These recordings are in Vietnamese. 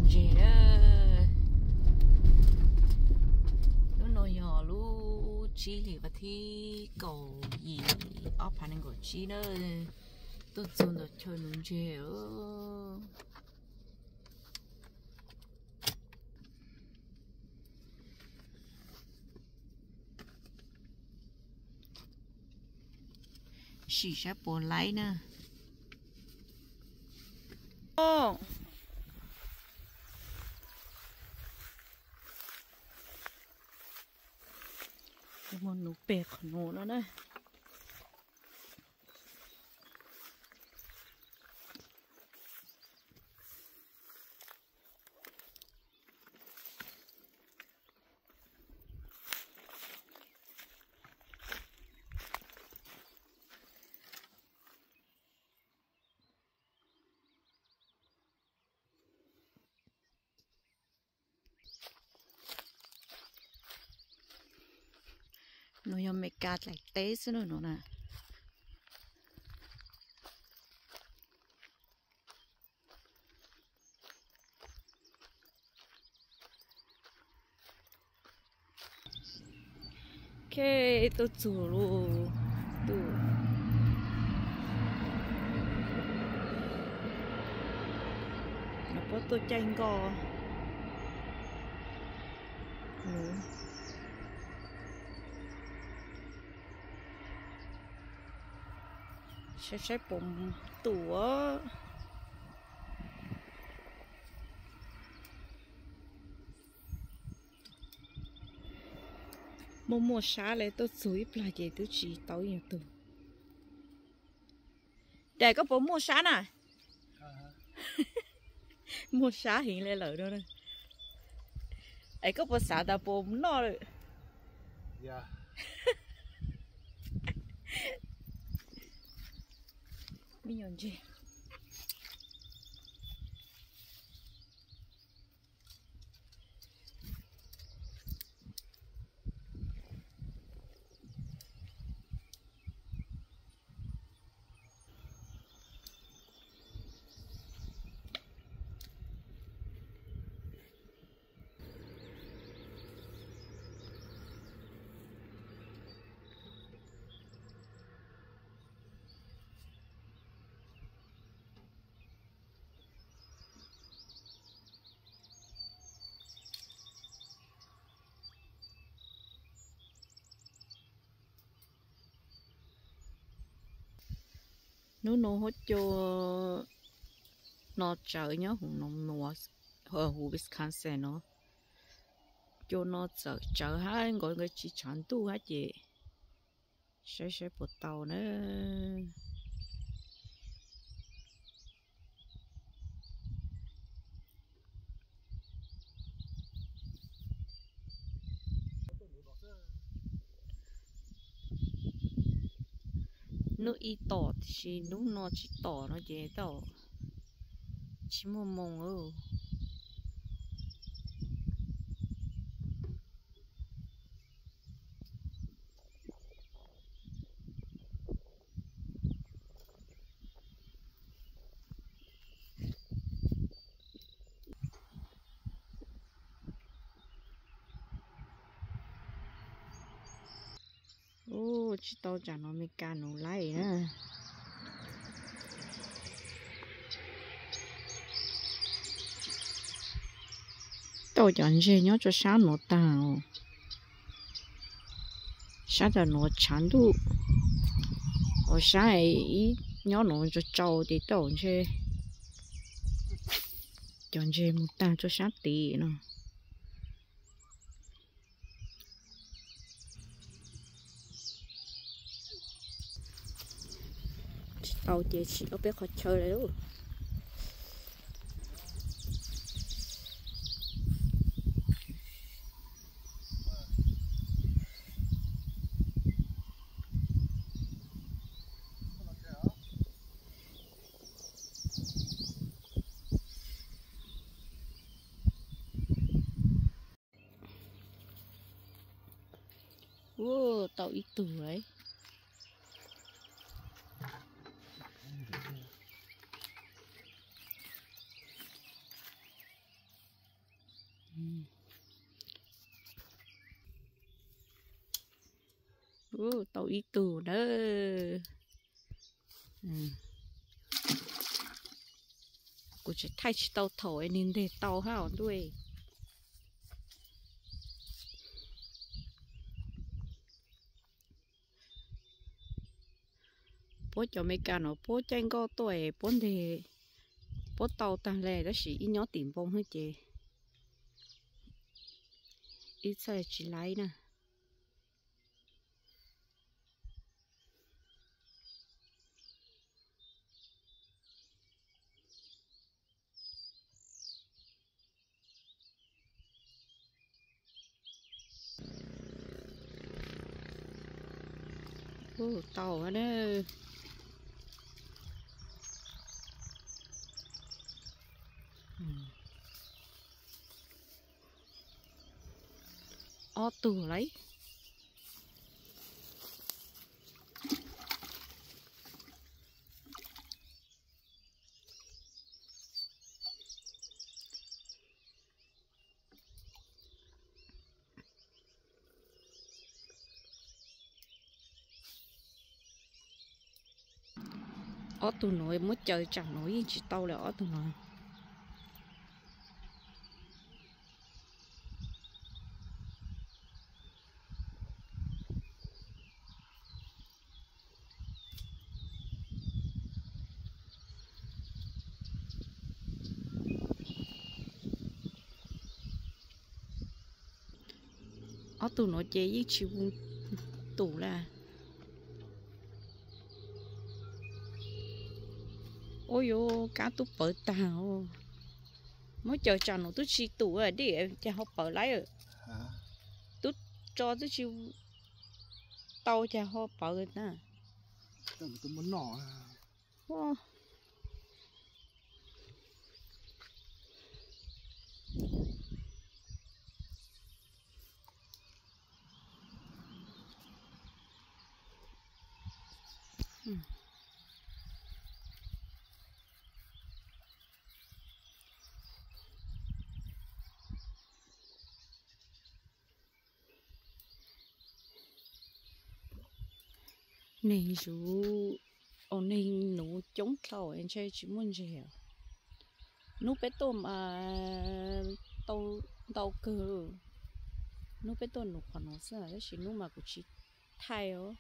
gì đó nó nói nhỏ lu chi thì và thi cầu gì ốp hành của chi đó tôi dùng được chơi luôn chơi xì sát bộ lấy nè ô một nụ bẹt của nó nữa đây nóยังไม่กัดไหลเต้ซะหน่อยนะโอเคตัวจูรูตัวแล้วก็ตัวใจก็ใช้ปุ่มตัวmua xá lại tôi suy là gì tôi chỉ tối nhiều từ để có bộ mua xá nè mua xá hiện lên lợi đó đây ấy có bộ xá ta bộ nó rồi bây giờ gì nó hốt cho nó chơi nhá hùng nó ở hồ Wisconsin nó cho nó chơi hai gọi người chỉ chọn tu hết gì sẽ bột tàu nữa nó ít tỏ thì nó chỉ tỏ nó dễ tỏ chỉ mong ơ ô chỉ tao chẳng nó mới can nó lại nữa tao chẳng gì nhớ cho sáng nó tao sáng giờ nó chán đủ ở sáng ấy nhớ nó cho trâu thì tao chơi chẳng gì một tao cho sáng tí nữa tao chỉ có biết khó chơi đấy đâu ô tao ít tuổi đấy tàu ít tù đó. Cô chỉ thay chỉ tàu thổi nên để tàu hao đuôi. Bố cho mấy cái nó bố tranh có tuổi bố thì bố tàu ta lệ đó chỉ ít nhỏ tìm bông hết chị. Ít sai chỉ lấy nè. Tàu ở đó. Ó tù lấy. Ó tù nổi mới chơi chẳng nổi gì chỉ tàu là ó tù nổi. Ó tù nổi chế với chịu tù là. Ôi yo cá tu bự tàu mới chờ chọn nó tu chi tủ ở đi cho họ bự lấy rồi tu cho tu chi tàu cho họ bự nè tôi muốn nỏ này chú ông này nấu chống khẩu anh chơi chỉ muốn gì à nấu bé tôm tàu tàu cờ nấu bé tôm nấu còn nó sao đấy chỉ nấu mà cũng chỉ thay ó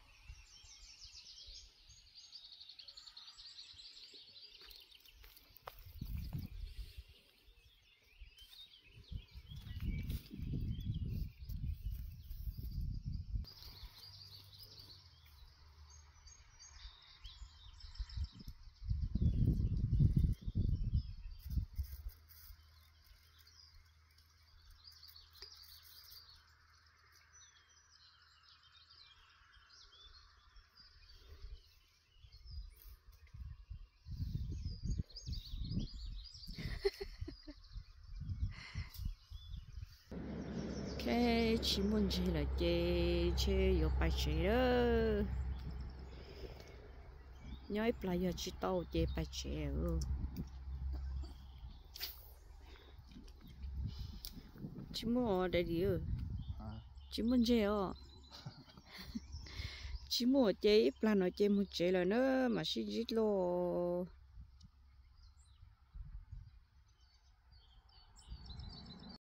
cái chỉ muốn gì là chơi chơi vô bài chơi đó nhớ lại giờ chỉ tàu chơi bài chơi chỉ muốn ở đây đi chỉ muốn chơi chỉ muốn chơi ít là nó chơi một chơi là nữa mà chỉ lo